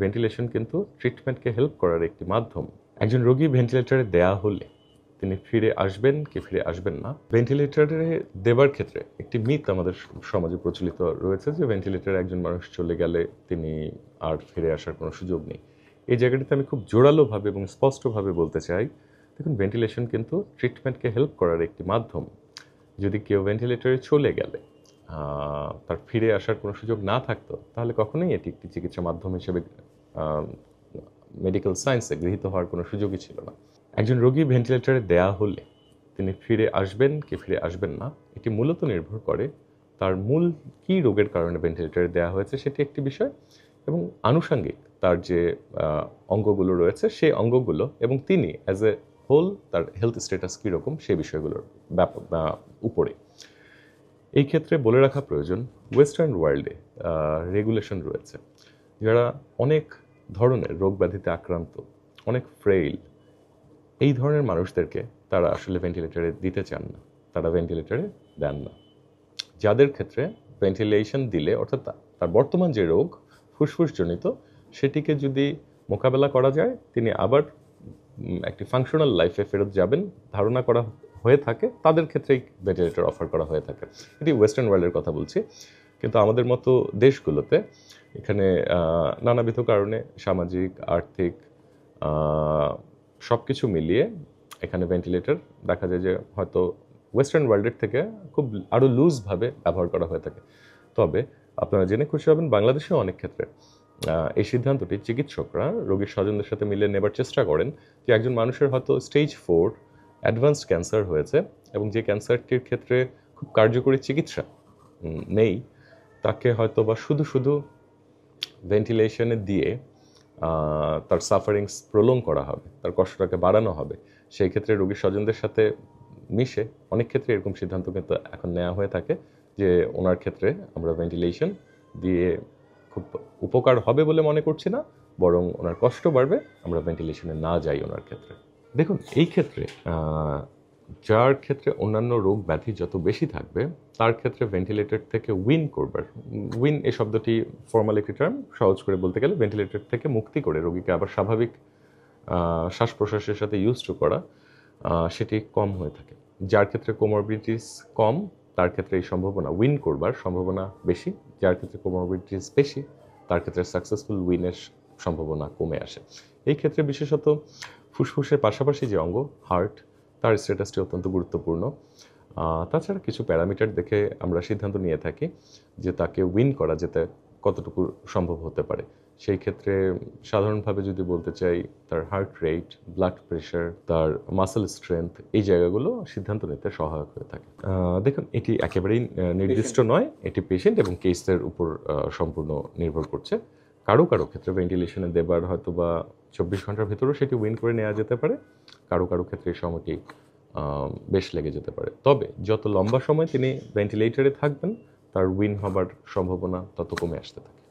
Ventilation কিন্তু ট্রিটমেন্টকে help করার একটি মাধ্যম। একজন রোগী ভেন্টিলেটরে দেয়া হলে তিনি ফিরে আসবেন কি ফিরে আসবেন না, ভেন্টিলেটরে দেবার ক্ষেত্রে একটি মিথ আমাদের সমাজে প্রচলিত রয়েছে যে ভেন্টিলেটরে একজন মানুষ চলে গেলে তিনি আর ফিরে আসার কোনো সুযোগ নেই। এই জায়গাটিতে আমি খুব জোরালোভাবে এবং স্পষ্টভাবে বলতে চাই, দেখুন ভেন্টিলেশন কিন্তু ট্রিটমেন্টকে হেল্প করার একটি মাধ্যম। যদি কেউ ভেন্টিলেটরে চলে গেলে তার ফিরে আসার কোনো সুযোগ না থাকতো, তাহলে কখনোই এটি একটি চিকিৎসা মাধ্যম হিসেবে মেডিকেল সায়েন্সে গৃহীত হওয়ার কোনো সুযোগই ছিল না। একজন রোগী ভেন্টিলেটরে দেয়া হলে তিনি ফিরে আসবেন কি ফিরে আসবেন না, এটি মূলত নির্ভর করে তার মূল কী রোগের কারণে ভেন্টিলেটরে দেওয়া হয়েছে সেটি একটি বিষয়, এবং আনুষঙ্গিক তার যে অঙ্গগুলো রয়েছে সেই অঙ্গগুলো এবং তিনি অ্যাজ এ হোল তার হেলথ স্ট্যাটাস কীরকম সেই বিষয়গুলোর উপরে। এই ক্ষেত্রে বলে রাখা প্রয়োজন, ওয়েস্টার্ন ওয়ার্ল্ডে রেগুলেশন রয়েছে। যারা অনেক ধরনের রোগ ব্যাধিতে আক্রান্ত, অনেক ফ্রেইল, এই ধরনের মানুষদেরকে তারা আসলে ভেন্টিলেটরে দিতে চান না, তারা ভেন্টিলেটরে দেন না। যাদের ক্ষেত্রে ভেন্টিলেশন দিলে, অর্থাৎ তার বর্তমান যে রোগ ফুসফুসজনিত, সেটিকে যদি মোকাবেলা করা যায় তিনি আবার একটি ফাংশনাল লাইফে ফেরত যাবেন ধারণা করা হয়ে থাকে, তাদের ক্ষেত্রেই ভেন্টিলেটর অফার করা হয়ে থাকে। এটি ওয়েস্টার্ন ওয়ার্ল্ডের কথা বলছি, কিন্তু আমাদের মতো দেশগুলোতে এখানে নানাবিধ কারণে সামাজিক, আর্থিক সব কিছু মিলিয়ে এখানে ভেন্টিলেটর দেখা যায় যে হয়তো ওয়েস্টার্ন ওয়ার্ল্ডের থেকে খুব আরও লুজভাবে ব্যবহার করা হয়ে থাকে। তবে আপনারা জেনে খুশি হবেন, বাংলাদেশেও অনেক ক্ষেত্রে এই সিদ্ধান্তটি চিকিৎসকরা রোগীর স্বজনদের সাথে মিলে নেবার চেষ্টা করেন যে একজন মানুষের হয়তো স্টেজ 4 অ্যাডভান্সড ক্যান্সার হয়েছে এবং যে ক্যান্সারটির ক্ষেত্রে খুব কার্যকরী চিকিৎসা নেই, তাকে হয়তো বা শুধু ভেন্টিলেশনে দিয়ে তার সাফারিংস প্রলং করা হবে, তার কষ্টটাকে বাড়ানো হবে। সেই ক্ষেত্রে রোগীর স্বজনদের সাথে মিশে অনেক ক্ষেত্রে এরকম সিদ্ধান্ত কিন্তু এখন নেওয়া হয়ে থাকে যে ওনার ক্ষেত্রে আমরা ভেন্টিলেশন দিয়ে খুব উপকার হবে বলে মনে করছি না, বরং ওনার কষ্ট বাড়বে, আমরা ভেন্টিলেশনে না যাই ওনার ক্ষেত্রে। দেখুন এই ক্ষেত্রে যার ক্ষেত্রে অন্যান্য রোগ ব্যাধি যত বেশি থাকবে তার ক্ষেত্রে ভেন্টিলেটর থেকে উইন এই শব্দটি ফর্মাল একটি টার্ম, সহজ করে বলতে গেলে ভেন্টিলেটর থেকে মুক্তি করে রোগীকে আবার স্বাভাবিক শ্বাস প্রশ্বাসের সাথে ইউজ টু করা সেটি কম হয়ে থাকে। যার ক্ষেত্রে কোমরবিডিটিস কম তার ক্ষেত্রে এই সম্ভাবনা উইন করবার সম্ভাবনা বেশি, যার ক্ষেত্রে কোমরবিডিটিস বেশি তার ক্ষেত্রে সাকসেসফুল উইনের সম্ভাবনা কমে আসে। এই ক্ষেত্রে বিশেষত ফুসফুসের পাশাপাশি যে অঙ্গ হার্ট, তার স্ট্যাটাসটি অত্যন্ত গুরুত্বপূর্ণ। তাছাড়া কিছু প্যারামিটার দেখে আমরা সিদ্ধান্ত নিয়ে থাকি যে তাকে উইন করা যেতে কতটুকু সম্ভব হতে পারে। সেই ক্ষেত্রে সাধারণভাবে যদি বলতে চাই, তার হার্ট রেট, ব্লাড প্রেশার, তার মাসেল স্ট্রেংথ, এই জায়গাগুলো সিদ্ধান্ত নিতে সহায়ক হয়ে থাকে। দেখুন এটি একেবারেই নির্দিষ্ট নয়, এটি পেশেন্ট এবং কেসের উপর সম্পূর্ণ নির্ভর করছে। কারো ক্ষেত্রে ভেন্টিলেশনে দেবার হয়তো বা 24 ঘন্টার ভেতরেও সেটি উইন করে নেওয়া যেতে পারে, কারো ক্ষেত্রে এই সময়টি বেশ লেগে যেতে পারে। তবে যত লম্বা সময় তিনি ভেন্টিলেটরে থাকবেন তার উইন হবার সম্ভাবনা তত কমে আসতে থাকে।